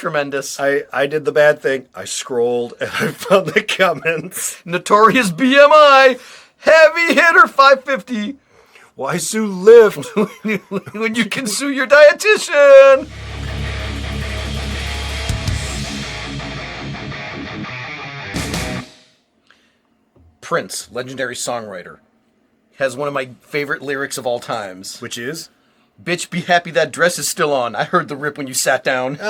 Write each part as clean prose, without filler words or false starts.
Tremendous. I did the bad thing. I scrolled and I found the comments. Notorious BMI. Heavy hitter 550. Why sue Lyft? When you can sue your dietitian. Prince, legendary songwriter, has one of my favorite lyrics of all times. Which is? Bitch, be happy that dress is still on. I heard the rip when you sat down. You better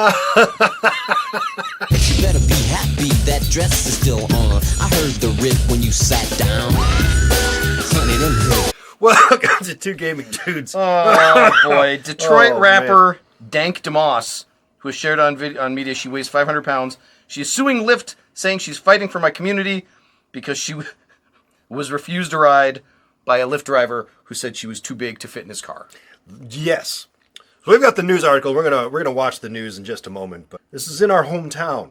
be happy that dress is still on. I heard the rip when you sat down. Honey, them good. Welcome to Two Gaming Dudes. Oh, boy. Detroit rapper Dank DeMoss, who has shared on media she weighs 500 pounds. She is suing Lyft, saying she's fighting for my community because she was refused a ride by a Lyft driver who said she was too big to fit in his car. Yes. So we've got the news article. We're gonna watch the news in just a moment. But this is in our hometown.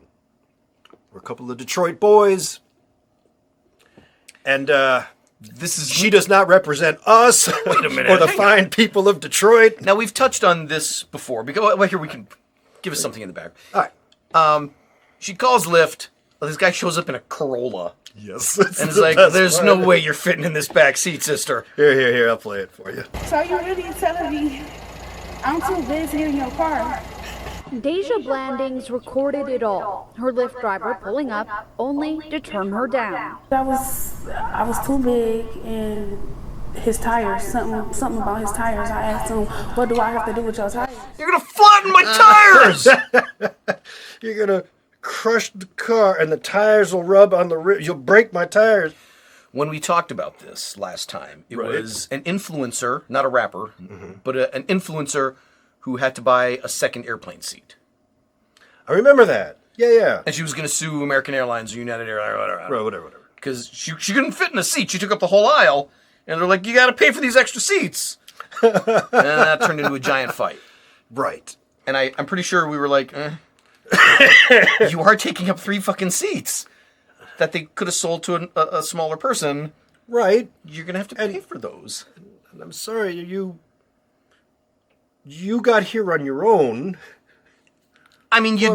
We're a couple of Detroit boys. And she does not represent us. Wait a minute. Or the fine people of Detroit. Now, we've touched on this before. Because, well, here we can give us something in the back. All right. She calls Lyft. This guy shows up in a Corolla. Yes. And it's like, there's no way you're fitting in this back seat, sister. Here, I'll play it for you. So you really telling me I'm too big to get in your car? Deja Blandings recorded it all. Her Lyft driver pulling up only to turn her down. I was too big, and his tires, something about his tires. I asked him, what do I have to do with your tires? You're going to flatten my tires! You're going to crush the car, and the tires will rub on the rim. You'll break my tires. When we talked about this last time, it was an influencer, not a rapper, but an influencer who had to buy a second airplane seat. I remember that. Yeah. And she was going to sue American Airlines or United Airlines, Whatever. because she couldn't fit in the seat. She took up the whole aisle, and they're like, you got to pay for these extra seats. And that turned into a giant fight. Right. And I'm pretty sure we were like, you are taking up 3 fucking seats that they could have sold to a smaller person. Right. You're going to have to pay for those. And I'm sorry, you got here on your own. I mean, you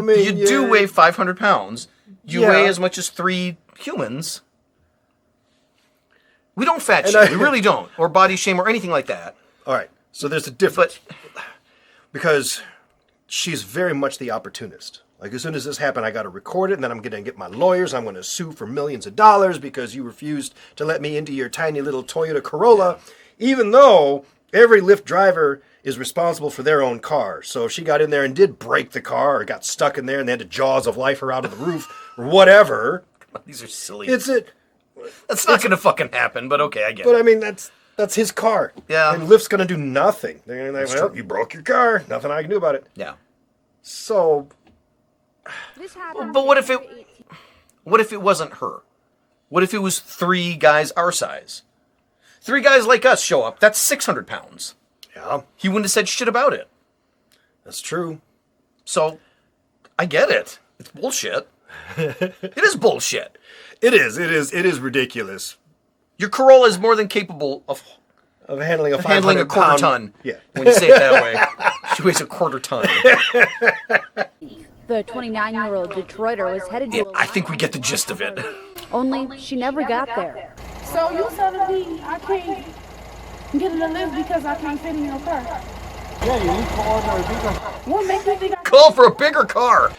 do weigh 500 pounds. You weigh as much as 3 humans. We don't fat shame. We really don't. Or body shame or anything like that. All right. So there's a difference. Because she's very much the opportunist. Like, as soon as this happened, I got to record it, and then I'm going to get my lawyers. I'm going to sue for millions of dollars because you refused to let me into your tiny little Toyota Corolla, even though every Lyft driver is responsible for their own car. So if she got in there and did break the car or got stuck in there and they had to jaws of life her out of the roof or whatever. These are silly. That's not going to fucking happen, but okay, I get it. But I mean, that's his car. Yeah. And Lyft's going to do nothing. They're going to be like, well, you broke your car. Nothing I can do about it. Yeah. So... But what if it wasn't her? What if it was 3 guys our size? 3 guys like us show up. That's 600 pounds. Yeah. He wouldn't have said shit about it. That's true. So, I get it. It's bullshit. It is bullshit. It is ridiculous. Your Corolla is more than capable of handling a quarter pound. ton. Yeah. When you say it that way. She weighs a quarter ton. The 29-year-old Detroiter was headed to I think we get the gist of it. only she never got there. So you telling me I can't get in the Lyft because I can't fit in your car? Yeah, you need to order a bigger. What makes you think Call for a bigger car.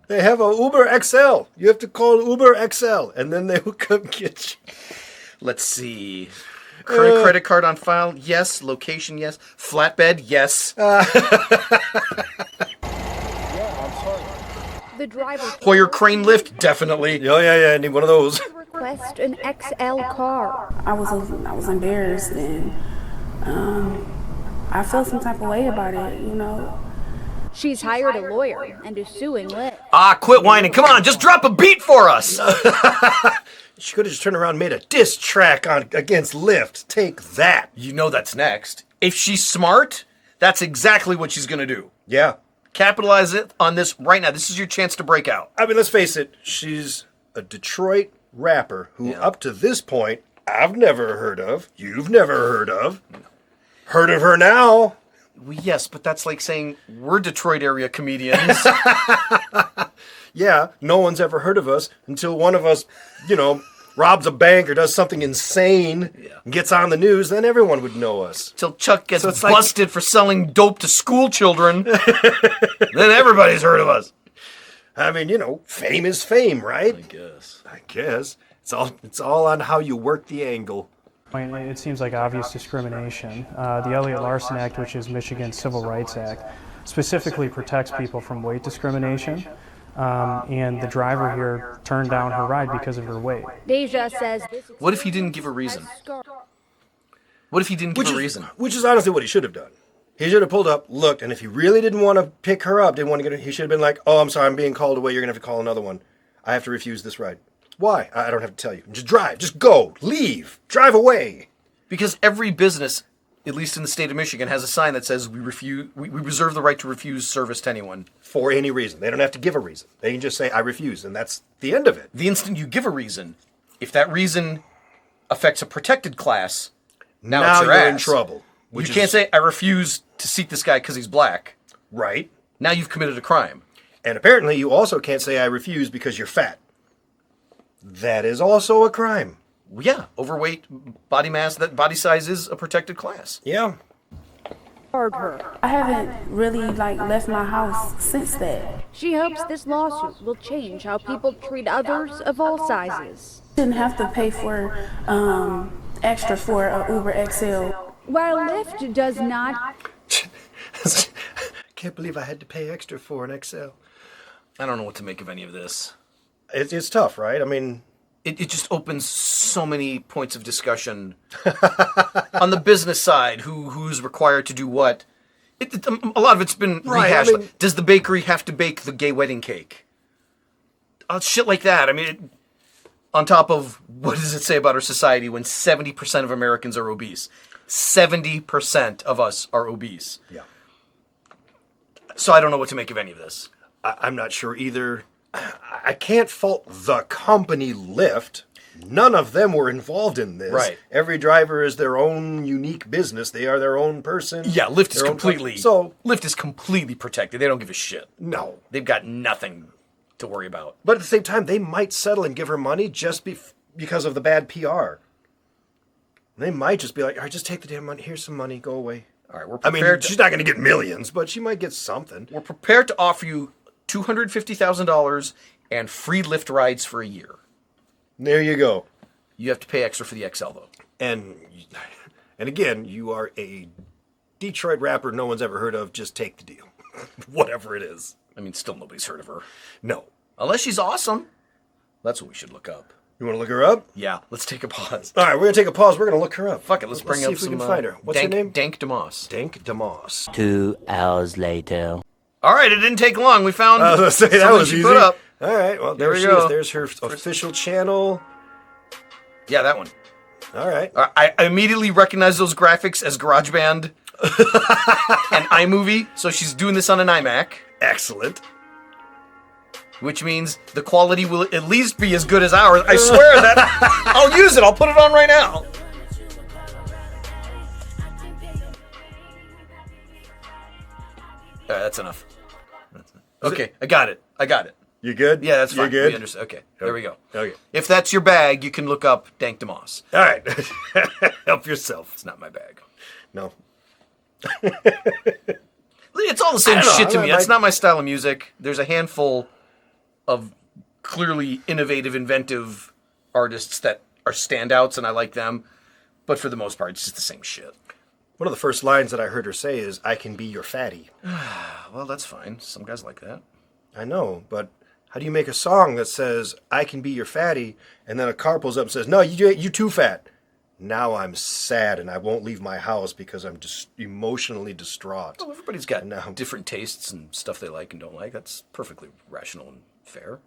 They have a Uber XL. You have to call Uber XL, and then they will come get you. Let's see. Current credit card on file? Yes. Location? Yes. Flatbed? Yes. The driver Hoyer Crane Lift? Definitely. Oh, yeah, I need one of those. request an XL car. I was embarrassed, and I felt some type of way about it, you know. She's hired a lawyer and is suing Lyft. Quit whining. Come on, just drop a beat for us. She could have just turned around and made a diss track against Lyft. Take that. You know that's next. If she's smart, that's exactly what she's going to do. Yeah. Capitalize it on this right now. This is your chance to break out. I mean, let's face it. She's a Detroit rapper who, up to this point, I've never heard of. You've never heard of. Heard of her now. Well, yes, but that's like saying we're Detroit area comedians. Yeah, no one's ever heard of us until one of us, robs a bank or does something insane and gets on the news, then everyone would know us. Till Chuck gets busted for selling dope to school children. Then everybody's heard of us. I mean, fame is fame, right? I guess. It's all on how you work the angle. It seems like obvious discrimination. The Elliott-Larsen Act, which is Michigan's Civil Rights Act, specifically protects people from weight discrimination. And the driver here turned down her ride because of her weight. Deja says... What if he didn't give a reason? What if he didn't give a reason? Which is honestly what he should have done. He should have pulled up, looked, and if he really didn't want to pick her up, didn't want to get her, he should have been like, oh, I'm sorry, I'm being called away. You're going to have to call another one. I have to refuse this ride. Why? I don't have to tell you. Just drive. Just go. Leave. Drive away. Because every business, at least in the state of Michigan, has a sign that says we reserve the right to refuse service to anyone. For any reason. They don't have to give a reason. They can just say, I refuse, and that's the end of it. The instant you give a reason, if that reason affects a protected class, now it's your you're ass. in trouble. You can't say, I refuse to seat this guy because he's black. Right. Now you've committed a crime. And apparently you also can't say, I refuse because you're fat. That is also a crime. Yeah, overweight, body mass, that body size is a protected class. Yeah. Her. I haven't really left my house since that. She hopes this lawsuit will change how people treat others of all sizes. Didn't have to pay for extra for a Uber XL. While Lyft does not... Can't believe I had to pay extra for an XL. I don't know what to make of any of this. It's tough, right? I mean... It just opens so many points of discussion on the business side. Who's required to do what? A lot of it's been rehashed. I mean, does the bakery have to bake the gay wedding cake? Shit like that. I mean, on top of what does it say about our society when 70% of Americans are obese? 70% of us are obese. Yeah. So I don't know what to make of any of this. I'm not sure either. I can't fault the company Lyft. None of them were involved in this. Right. Every driver is their own unique business. They are their own person. Yeah, Lyft is completely... So Lyft is completely protected. They don't give a shit. No. They've got nothing to worry about. But at the same time, they might settle and give her money just because of the bad PR. They might just be like, all right, just take the damn money. Here's some money. Go away. All right, we're prepared she's not going to get millions, but she might get something. We're prepared to offer you $250,000 and free Lyft rides for a year. There you go. You have to pay extra for the XL, though. And again, you are a Detroit rapper no one's ever heard of. Just take the deal. Whatever it is. I mean, still nobody's heard of her. No. Unless she's awesome. That's what we should look up. You want to look her up? Yeah, let's take a pause. All right, we're going to take a pause. We're going to look her up. Fuck it, let's bring see up if we some... can find her. What's her name? Dank DeMoss. Dank DeMoss. 2 hours later. All right, it didn't take long. We found I was going to say, that something was she easy. put up. All right, well, there we she go. is. There's her official channel. Yeah, that one. All right. I immediately recognize those graphics as GarageBand and iMovie, so she's doing this on an iMac. Excellent. Which means the quality will at least be as good as ours. I swear that. I'll use it. I'll put it on right now. All right, that's enough. Okay, I got it. You good? Yeah, that's fine. You good? We understand. Okay, there we go. Okay. If that's your bag, you can look up Dank DeMoss. All right. Help yourself. It's not my bag. No. It's all the same I don't know. shit to me. I- That's not my style of music. There's a handful of clearly innovative, inventive artists that are standouts, and I like them. But for the most part, it's just the same shit. One of the first lines that I heard her say is, I can be your fatty. Well, that's fine. Some guys like that. I know, but how do you make a song that says, I can be your fatty, and then a car pulls up and says, no, you too fat. Now I'm sad and I won't leave my house because I'm just emotionally distraught. Well, everybody's got different tastes and stuff they like and don't like. That's perfectly rational and fair.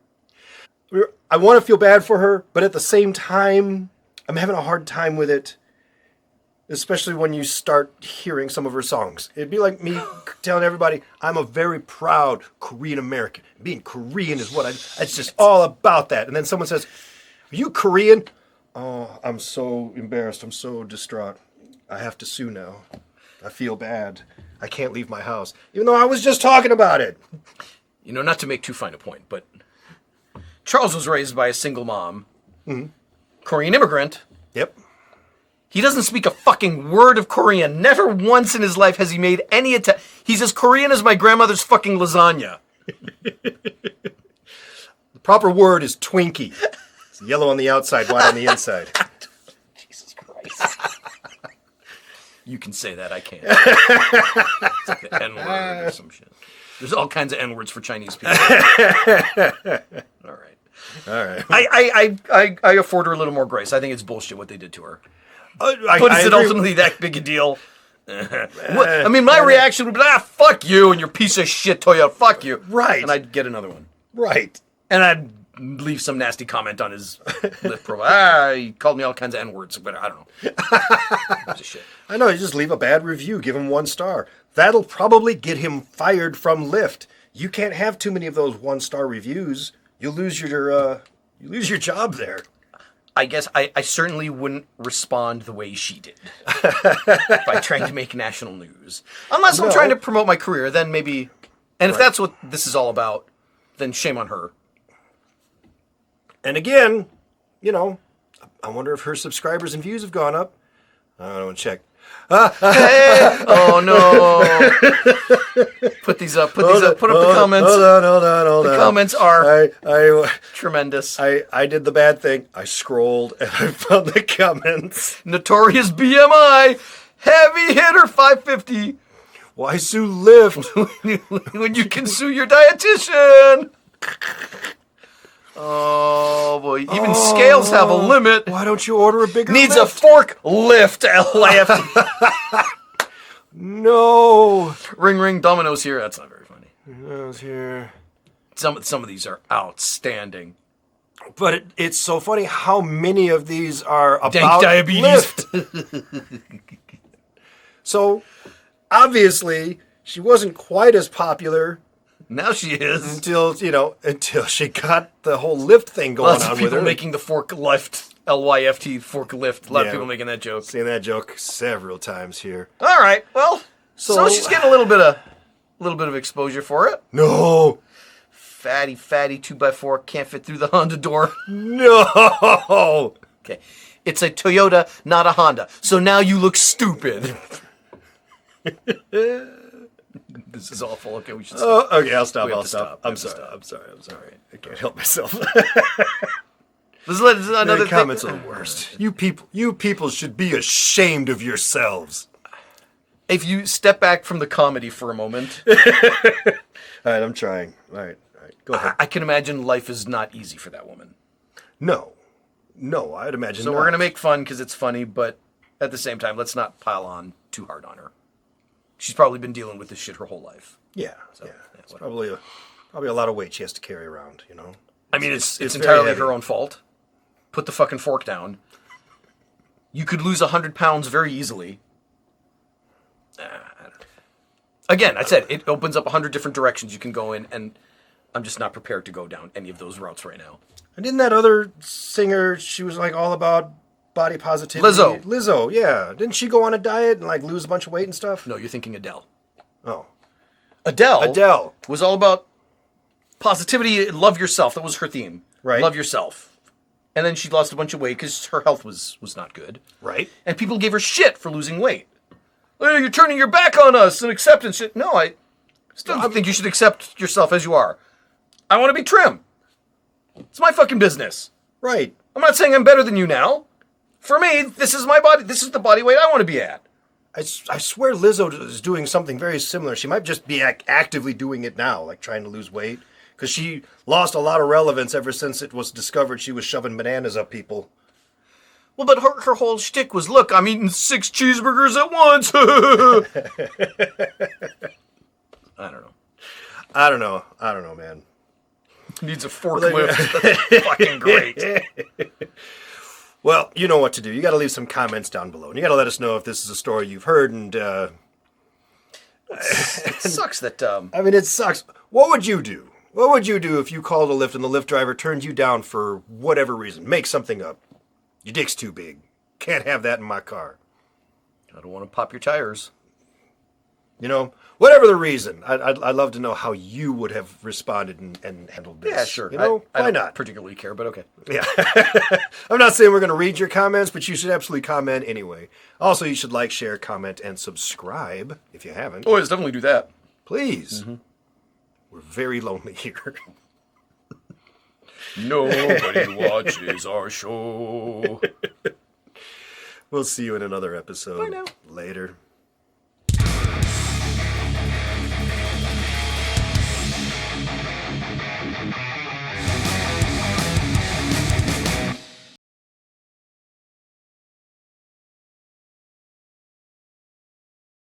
I want to feel bad for her, but at the same time, I'm having a hard time with it. Especially when you start hearing some of her songs. It'd be like me telling everybody, I'm a very proud Korean American. Being Korean is it's just all about that. And then someone says, are you Korean? Oh, I'm so embarrassed. I'm so distraught. I have to sue now. I feel bad. I can't leave my house. Even though I was just talking about it. You know, not to make too fine a point, but Charles was raised by a single mom. Korean immigrant. Yep. He doesn't speak a fucking word of Korean. Never once in his life has he made any attempt. He's as Korean as my grandmother's fucking lasagna. The proper word is Twinkie. It's yellow on the outside, white on the inside. Jesus Christ. You can say that, I can't. It's like the N-word or some shit. There's all kinds of N-words for Chinese people. All right. I afford her a little more grace. I think it's bullshit what they did to her. But is it ultimately that big a deal? I mean, my reaction would be, fuck you and your piece of shit Toyota, fuck you. Right. And I'd get another one. Right. And I'd leave some nasty comment on his Lyft profile. He called me all kinds of N-words, but I don't know. It's a shit. I know, you just leave a bad review, give him 1 star. That'll probably get him fired from Lyft. You can't have too many of those 1-star reviews. You'll lose your job there. I guess I certainly wouldn't respond the way she did by trying to make national news. Unless I'm trying to promote my career, then maybe... And if that's what this is all about, then shame on her. And again, you know, I wonder if her subscribers and views have gone up. I don't want to check. Hey! Oh no! Put these up. Put up the comments. Hold on. The comments are I tremendous. I did the bad thing. I scrolled and I found the comments. Notorious BMI, heavy hitter 550. Why sue Lyft? When you can sue your dietitian. Oh boy! Even scales have a limit. Why don't you order a bigger? Needs lift? a fork lift. LIFT. No. Ring ring. Domino's here. That's not very funny. Domino's here. Some of these are outstanding. But it's so funny how many of these are about Dank diabetes. Lyft. So obviously she wasn't quite as popular. Now she is. Until she got the whole Lyft thing going Lots on of with people her. making the fork lift, LYFT, fork lift. A lot of people making that joke. Seen that joke several times here. All right, well, so she's getting a little bit of exposure for it. No. Fatty 2x4 can't fit through the Honda door. No. Okay, it's a Toyota, not a Honda. So now you look stupid. This is awful. Okay, we should stop. Okay, I'll stop. I'm sorry. I can't help myself. This is another thing. Comments are the worst. You people should be ashamed of yourselves. If you step back from the comedy for a moment. All right, I'm trying. All right, go ahead. I can imagine life is not easy for that woman. No, I'd imagine So we're going to make fun because it's funny, but at the same time, let's not pile on too hard on her. She's probably been dealing with this shit her whole life. Yeah. It's probably a lot of weight she has to carry around, you know? I mean, it's entirely her own fault. Put the fucking fork down. You could lose 100 pounds very easily. Again, I said, it opens up 100 different directions you can go in, and I'm just not prepared to go down any of those routes right now. And didn't that other singer, she was like all about body positivity? Lizzo, yeah. Didn't she go on a diet and like lose a bunch of weight and stuff? No, you're thinking Adele. Oh. Adele was all about positivity, love yourself. That was her theme. Right. Love yourself. And then she lost a bunch of weight because her health was not good. Right. And people gave her shit for losing weight. Oh, you're turning your back on us and acceptance shit. No, I still think you should accept yourself as you are. I want to be trim. It's my fucking business. Right. I'm not saying I'm better than you now. For me, this is my body. This is the body weight I want to be at. I swear Lizzo is doing something very similar. She might just be actively doing it now, like trying to lose weight. Because she lost a lot of relevance ever since it was discovered she was shoving bananas up people. Well, but her whole shtick was, look, I'm eating 6 cheeseburgers at once. I don't know, man. Needs a forklift. That's fucking great. Well, you know what to do. You got to leave some comments down below. And you got to let us know if this is a story you've heard. And it sucks that... I mean, it sucks. What would you do? What would you do if you called a Lyft and the Lyft driver turned you down for whatever reason? Make something up. Your dick's too big. Can't have that in my car. I don't want to pop your tires. You know, whatever the reason, I'd love to know how you would have responded and handled this. Yeah, sure. You know, I why don't not? particularly care, but okay. Yeah. I'm not saying we're going to read your comments, but you should absolutely comment anyway. Also, you should like, share, comment, and subscribe if you haven't. Oh, yes, definitely do that. Please. We're very lonely here. Nobody watches our show. We'll see you in another episode. Bye now. Later.